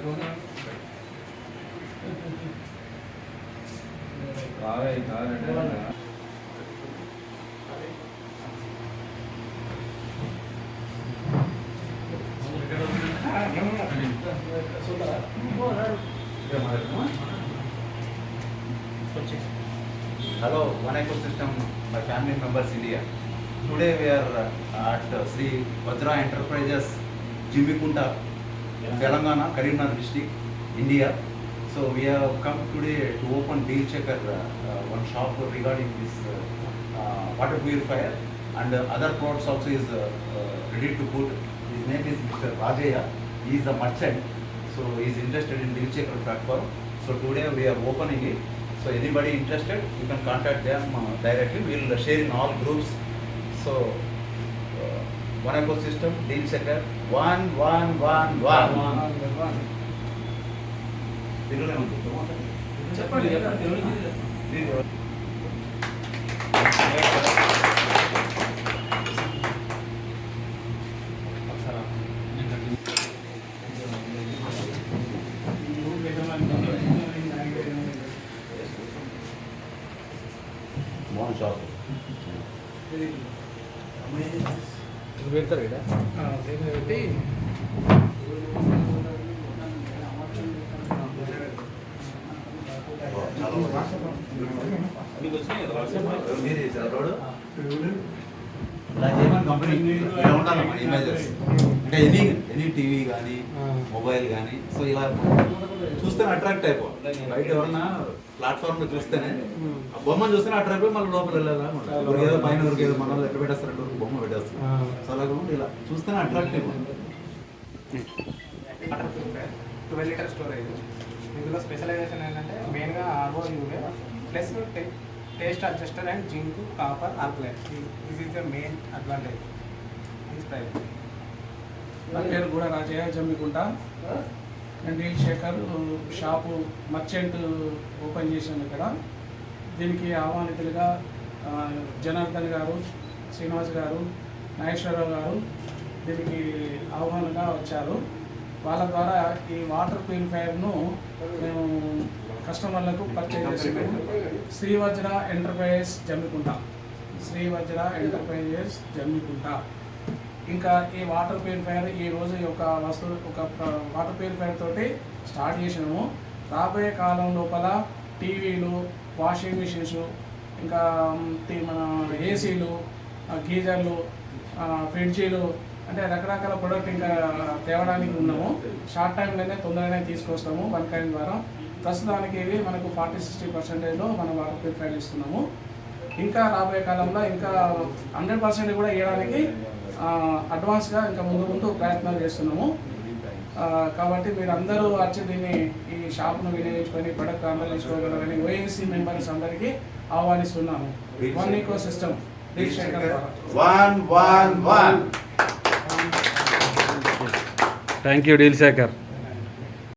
Hello, One Ecosystem, my family members, India. Today we are at Sri Vajra Enterprises, Jimmikunta, Telangana, Karimnagar district, India. So we have come today to open Deal Checker, one shop regarding this water purifier, and other products also is ready to put. His name is Mr. Rajaya. He is a merchant, so he is interested in Deal Checker platform. So today we are opening it. So anybody interested, you can contact them directly. We will share in all groups. So One Ecosystem, Deal Checker, 1111. One shop. Company ఇలా ఉండాలన్నమాట images అంటే any TV కానీ mobile కానీ so ఇలా చూస్తేనే attract అయిపోవాలి. బయట ఎవరన్నా ప్లాట్ఫామ్లో చూస్తేనే ఆ బొమ్మను చూస్తేనే అట్రాక్ట్ అయిపోయి మళ్ళీ లోపల వెళ్ళాలా ఏదో పైన వరకు ఏదో మన ఎక్కడ పెట్టేస్తారంటే బొమ్మ పెట్టేస్తారు. సో అలాగే ఇలా చూస్తేనే అట్రాక్ట్ అయిపోవాలి. 12 లీటర్ స్టోరేజ్. ఇందులో స్పెషలైజేషన్ ఏంటంటే మెయిన్గా RO UV plus taste adjuster and zinc copper alkaline. This is the main advantage. నా పేరు కూడా రాజయ్య, జమ్మికుంట. నేను dealership shop merchant open చేశాను ఇక్కడ. దీనికి ఆహ్వానితులుగా జనార్దన్ గారు, శ్రీనివాస్ గారు, నాగేశ్వరరావు గారు దీనికి ఆహ్వానంగా వచ్చారు. వాళ్ళ ద్వారా ఈ వాటర్ ప్యూరిఫైయర్ను మేము కస్టమర్లకు పర్చేజ్ చేస్తున్నాము. శ్రీవజ్ర ఎంటర్ప్రైజెస్ జమ్మికుంట. ఇంకా ఈ వాటర్ ప్యూరిఫైయర్ ఈ రోజు ఒక వాటర్ ప్యూరిఫైయర్ తోటి స్టార్ట్ చేసినాము. రాబోయే కాలం లోపల టీవీలు, వాషింగ్ మిషన్స్, ఇంకా మన ఏసీలు, గీజర్లు, ఫ్రిడ్జీలు అంటే రకరకాల ప్రొడక్ట్ ఇంకా తేవడానికి ఉన్నాము. షార్ట్ టైంలోనే తొందరగానే తీసుకొస్తాము వన్ కైన్ ద్వారా. ప్రస్తుతానికి ఇది మనకు 40-60% మనం వాటర్ ప్యూరిఫైర్ ఇస్తున్నాము. ఇంకా రాబోయే కాలంలో ఇంకా 100% కూడా ఇవ్వడానికి అడ్వాన్స్గా ఇంకా ముందు ప్రయత్నాలు చేస్తున్నాము. కాబట్టి మీరు అందరూ వచ్చి దీన్ని ఈ షాప్ను వినియోగించుకొని ప్రొడక్ట్ అందరూ తీసుకోగలరని ఓఎన్సీ మెంబర్స్ అందరికీ ఆహ్వానిస్తున్నాము. వన్ ఎకోసిస్టమ్ డీల్ షేకర్ ద్వారా. 111. Thank you deal shaker.